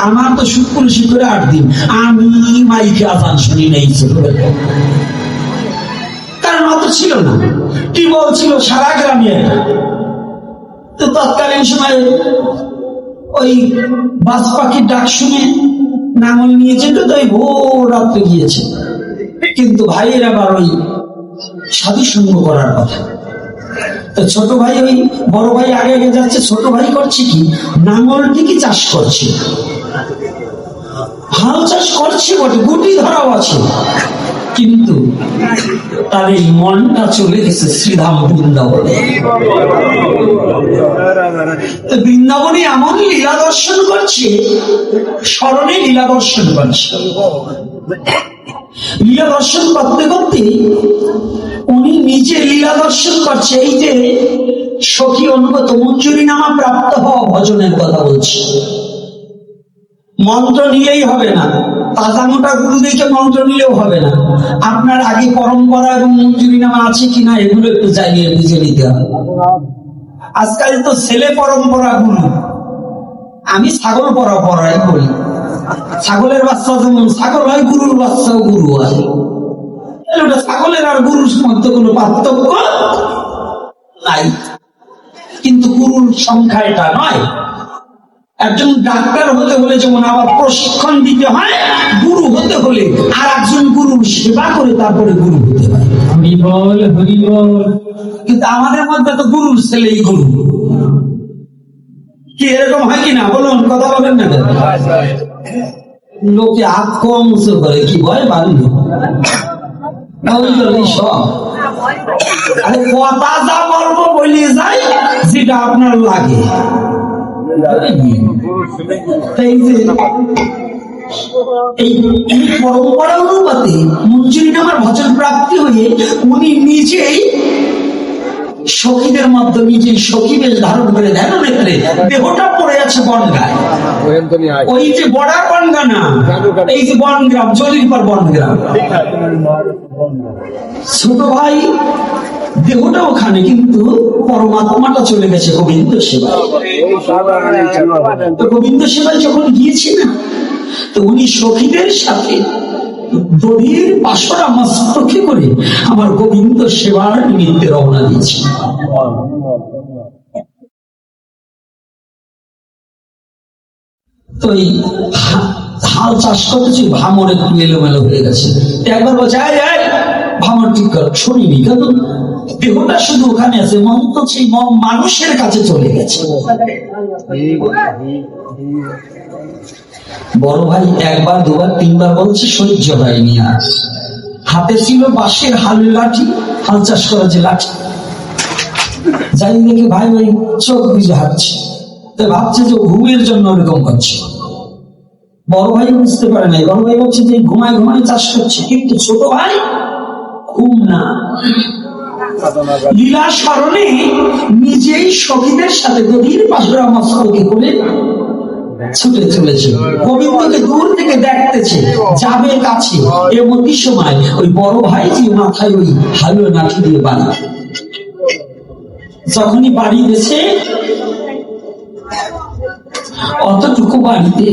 আমার তো শুক্র করে 8 দিন আমি মাইকে আজান শুনি নাই, কারণ অত ছিল না, টিউবওয়েল ছিল সারা গ্রামে। তো তৎকালীন সময় ওই বাজ পাখির ডাক শুনে নাঙল নিয়ে যেত, তো ওই ভোর রাত্রে গিয়েছে। কিন্তু ভাইয়ের আবার ওই সাধু সঙ্গ করার কথা। তো ছোট ভাই ওই বড় ভাই আগে আগে যাচ্ছে, ছোট ভাই করছে কি নাঙল ঠিকই চাষ করছে, হাল চাষ করছে বটে, গুটি ধরাও আছে, কিন্তু তার এই মনটা চলে গেছে শ্রীধাম বৃন্দাবনে। বৃন্দাবনে এমন লীলা দর্শন করছে, স্মরণে লীলা দর্শন করছে। লীলা দর্শন করতে করতে উনি নিজে লীলা দর্শন করছে। এই যে সখী অনুগত মঞ্জুরি নামা প্রাপ্ত হওয়া ভজনের কথা বলছি। মন্ত্র নিলেই হবে না, তাজা মোটা গুরু দেখে মন্ত্র নিলেও হবে না, আপনার আগে পরম্পরা এবং মঞ্জুরি নামা আছে কিনা এগুলো একটু জানিয়ে বুঝে নিতে হবে। আজকাল তো ছেলে পরম্পরা গুরু, আমি ছাগল পরম্পরাই করি। ছাগলের বাচ্চা যেমন ছাগল হয়, গুরুর বাচ্চাও গুরু হয়। ছাগলের আর গুরুর মধ্যে কোনো পার্থক্য নাই, কিন্তু গুরুর সংখ্যা এটা নয়। একজন ডাক্তার হতে হলে যেমন আবার প্রশিক্ষণ দিতে হয়, গুরু হতে হলে আর একজন গুরুর সেবা করে তারপরে গুরু হতে হয়। হরিবল হরিবল। কিন্তু আমাদের মধ্যে তো গুরুর ছেলেই গুরু। কি এরকম হয় কিনা বলুন, কথা বলেন না? লোকে হাত কম উঁচু করে, কি ভয় বাড়ল সব। আরে কথা যা বলবো বলি যাই, যেটা আপনার লাগে। এই পরম্পরা অনুপাতে মঞ্জুরি নামার ভজন প্রাপ্তি হয়ে উনি নিজেই সখীদের মধ্যে নিজেই সখী বেশ ধারণ করে দেন। দেহটা পড়ে আছে বনগায়, ওই যে বড়ার বনগা না, এই যে বনগ্রাম, জলিরপার বনগ্রাম। ছোট ভাই দেহটা ওখানে, কিন্তু পরমাত্মাটা চলে গেছে গোবিন্দ সেবায়। তো গোবিন্দ সেবায় যখন গিয়েছি না, তো উনি সখীদের সাথে দড়ির পাশরা মস্তকে করে আমার গোবিন্দ সেবার নিমিত্তে রওনা দিয়েছি। তো এই হাল চাষ করতেছি, ভামর একটু এলোমেলো হয়ে গেছে। একবার বলছে ভামর ঠিক কর, শুনিনি, কেন দেহটা শুধু ওখানে আছে, মন তো সেই মানুষের কাছে চলে গেছে। বড় ভাই একবার দুবার তিনবার বলছে, সহ্য হয়নি আর। হাতে ছিল বাঁশের হালের লাঠি, হাল চাষ করার যে লাঠি, যাই দেখে ভাই ভাই চোখ বুঝে হাঁটছে, তো ভাবছে যে ঘুমের জন্য ওরকম করছে। বড় ভাই বুঝতে পারে নাই, বড় ভাই বলছে যে ঘুমায় ঘুমায় চাষ করছে, কিন্তু ছোট ভাই ঘুম না, লীলা স্মরণে নিজেই সখীদের সাথে গভীর পাশরা মস্তকে করে ছুটে চলেছে। গোবিন্দকে দূর থেকে দেখতেছে, যাবে কাছে, এমনই সময় ওই বড় ভাই যে মাথায় ওই হালুয়া লাঠি দিয়ে বাড়ি, যখনই বাড়ি গেছে অতটুকু বাড়িতে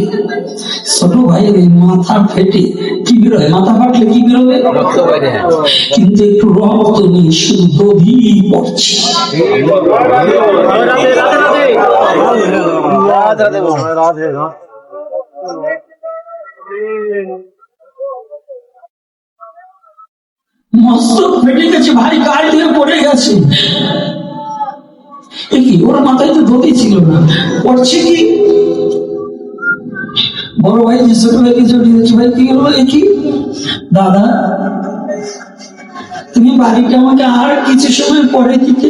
ছোট ভাইয়ের মাথা ফেটে কি বেরোয়, মাথা ফাটলে কি বেরোবে, কিন্তু একটু রক্ত নেই, শুধু দধি পড়ছে। মস্তক ফেটে গেছে, ভাই গায়ে দিয়ে পড়ে গেছে। ওর মাথায় তো ধোতি ছিল না, পড়ছে কি? বড় ভাই যে ছোট ভাইকে জড়িয়েছে, ভাই কি হলো? কি দাদা, তুমি বাড়িটা আমাকে আর কিছু সময় পরে দিতে।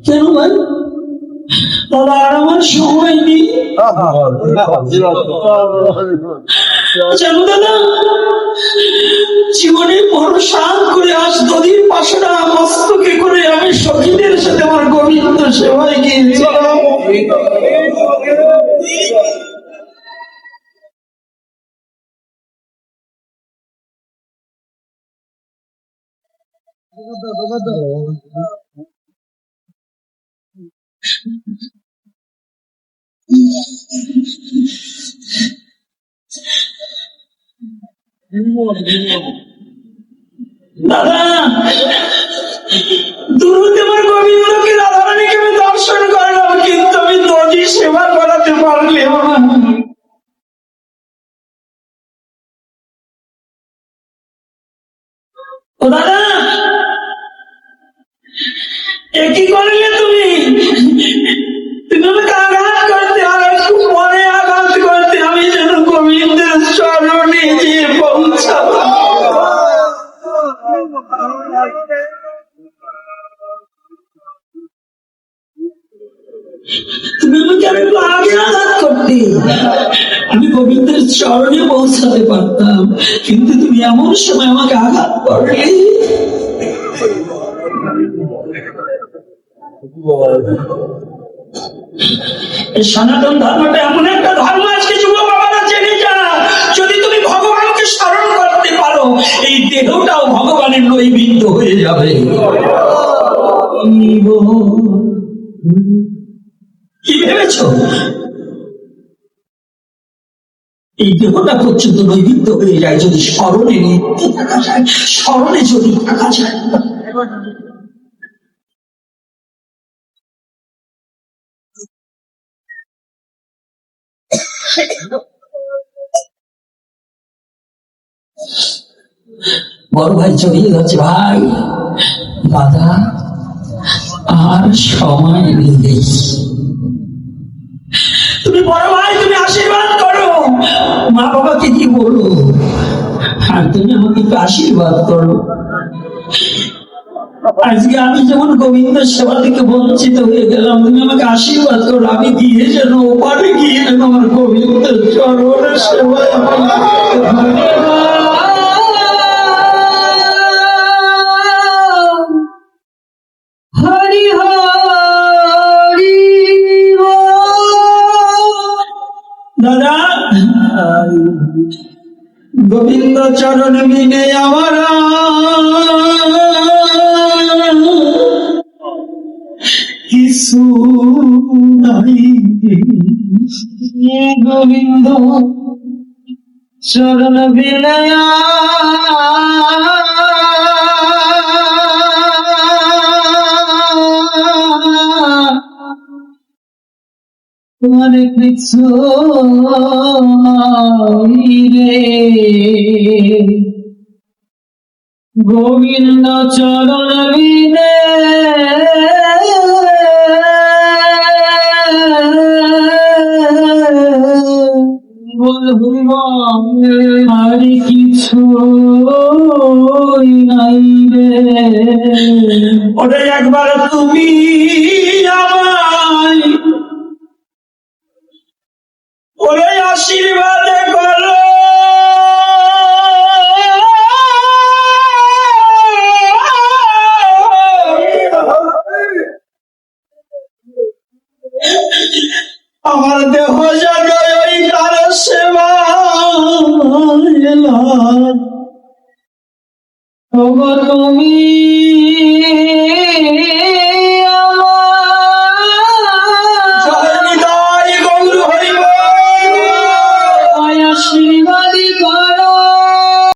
কেন ভাই? দাদা আর আমার সময় নেই। জানো দাদা, জীবনে বড় সাত করে আজ দধির পাশরা মস্তকে করে আমি সখীদের সাথে আমার গোবিন্দ সেবায় গিয়েছিলাম। দাদা, দুরুদ আমার গোবিন্দকে রাধারানীকে আমি দর্শন করলাম, কিন্তু আমি দধি সেবা করাতে পারলাম না। ও দাদা, এ কি করলে তুমি? তুমি আমাকে আঘাত করতে, আর একটু পরে আঘাত করতে, আমি যেন গোবিন্দের চরণে গিয়ে পৌঁছাবো। তুমি আমাকে আর একটু আগে আঘাত করতে, আমি গোবিন্দের চরণে পৌঁছাতে পারতাম, কিন্তু তুমি এমন সময় আমাকে আঘাত করলে। সনাতন ধর্মটা এমন একটা ধর্ম, আজকে যুব বাবারা জেনে যা, যদি তুমি ভগবানকে স্মরণ করতে পারো, এই দেহটাও ভগবানের নৈবেদ্য হয়ে যাবে। কি ভেবেছ? এই দেহটা পর্যন্ত নৈবেদ্য হয়ে যায় যদি স্মরণে নিত্য থাকা যায়, স্মরণে যদি থাকা যায়। বড় ভাই জড়িয়ে যাচ্ছে, ভাই দাদা আর সময় নেই। তুমি বড় ভাই, তুমি আশীর্বাদ করো, মা বাবাকে কি বলো, আর তুমি আমাকে একটু আশীর্বাদ করো। আজকে আমি যেমন গোবিন্দ সেবা থেকে বঞ্চিত হয়ে গেলাম, তুমি আমাকে আশীর্বাদ করো, আমি গিয়ে যেন ওপারে গিয়ে যেন আমার গোবিন্দের চরণের সেবায় হরি হরি। দাদা, গোবিন্দ চরণ বিনে আমার কিছু নাই, গোবিন্দ চরণ বিনে তোমার কিছু রে, গোবিন্দ চরণ বিনে আর কিছু নাই রে। ওটা একবার তুমি আমায় ওরে আশীর্বাদ করো, আমার দেহ যেন ওই তার সেবা তুমি